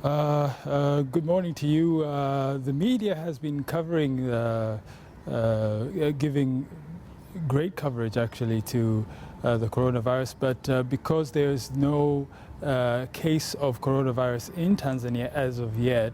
Good morning to you. The media has been covering, giving great coverage actually to the coronavirus, but because there's no case of coronavirus in Tanzania as of yet,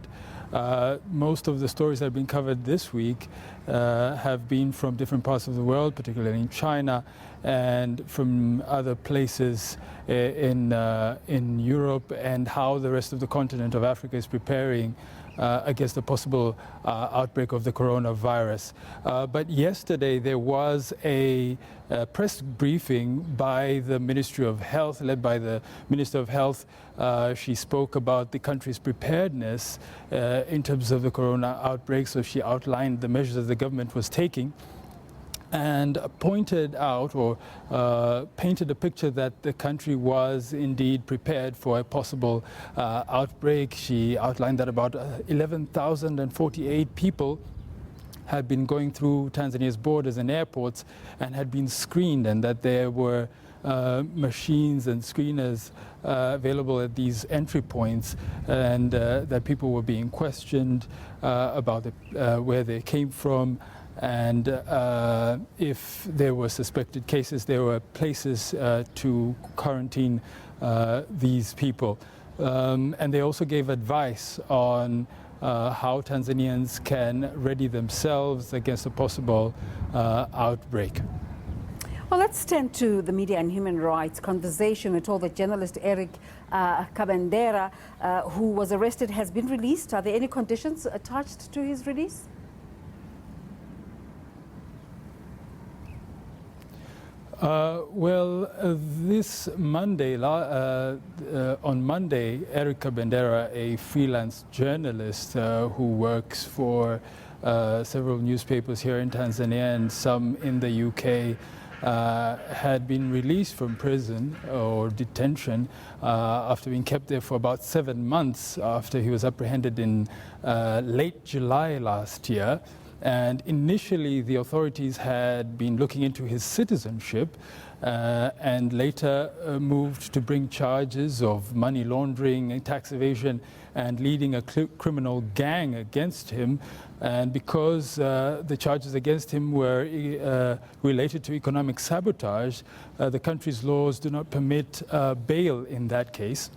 most of the stories that have been covered this week have been from different parts of the world, particularly in China and from other places in Europe, and how the rest of the continent of Africa is preparing against the possible outbreak of the coronavirus. But yesterday there was a press briefing by the Ministry of Health, led by the Minister of Health. She spoke about the country's preparedness in terms of the corona outbreak. So she outlined the measures that the government was taking and pointed out or painted a picture that the country was indeed prepared for a possible outbreak. She outlined that about 11,048 people had been going through Tanzania's borders and airports and had been screened, and that there were machines and screeners available at these entry points, and that people were being questioned about where they came from. And if there were suspected cases, there were places to quarantine these people. And they also gave advice on how Tanzanians can ready themselves against a possible outbreak. Well, let's turn to the media and human rights conversation. We're told that journalist Eric Kabendera, who was arrested, has been released. Are there any conditions attached to his release? This Monday, on Monday, Eric Kabendera, a freelance journalist who works for several newspapers here in Tanzania and some in the UK, had been released from prison or detention after being kept there for about 7 months after he was apprehended in late July last year. And initially, the authorities had been looking into his citizenship and later moved to bring charges of money laundering and tax evasion and leading a criminal gang against him. And because the charges against him were related to economic sabotage, the country's laws do not permit bail in that case.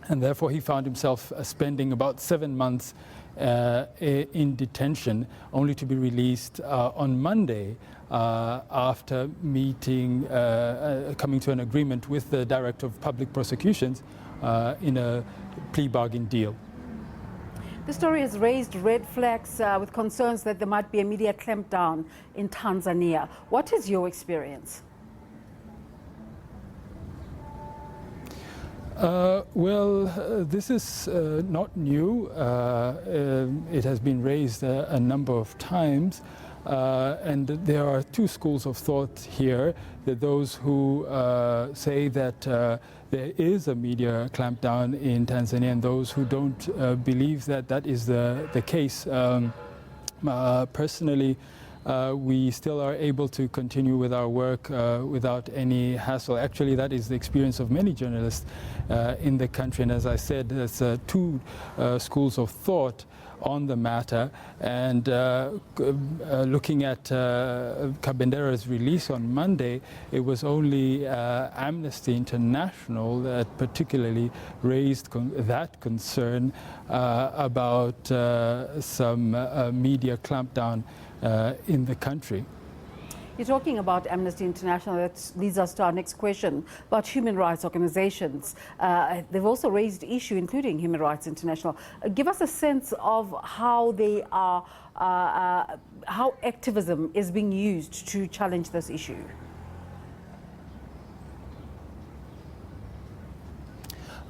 And therefore, he found himself spending about 7 months in detention, only to be released on Monday after coming to an agreement with the Director of Public Prosecutions in a plea bargain deal. The story has raised red flags with concerns that there might be a media clampdown in Tanzania. What is your experience? This is not new. It has been raised a number of times. And there are two schools of thought here. There are those who say that there is a media clampdown in Tanzania, and those who don't believe that that is the case. Personally, we still are able to continue with our work without any hassle. Actually, that is the experience of many journalists in the country. And as I said, there's two schools of thought on the matter. And looking at Kabendera's release on Monday, it was only Amnesty International that particularly raised that concern about some media clampdown in the country. You're talking about Amnesty International. That leads us to our next question about human rights organizations. They've also raised issue, including Human Rights International. Give us a sense of how they are, how activism is being used to challenge this issue.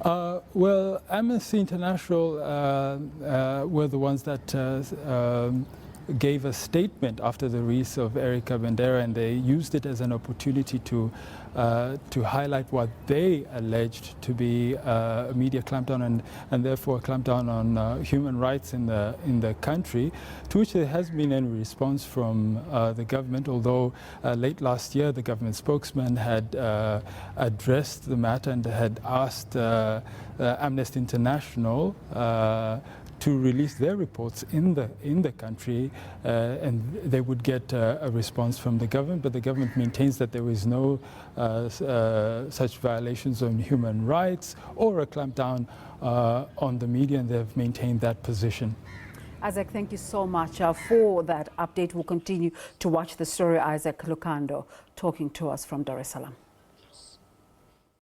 Well, Amnesty International were the ones that gave a statement after the release of Erica Bandera, and they used it as an opportunity to highlight what they alleged to be a media clampdown and therefore a clampdown on human rights in the country, to which there has been any response from the government, although late last year the government spokesman had addressed the matter and had asked Amnesty International to release their reports in the country, and they would get a response from the government. But the government maintains that there is no such violations on human rights or a clampdown on the media, and they've maintained that position. Isaac, thank you so much for that update. We'll continue to watch the story. Isaac Lukando talking to us from Dar es Salaam.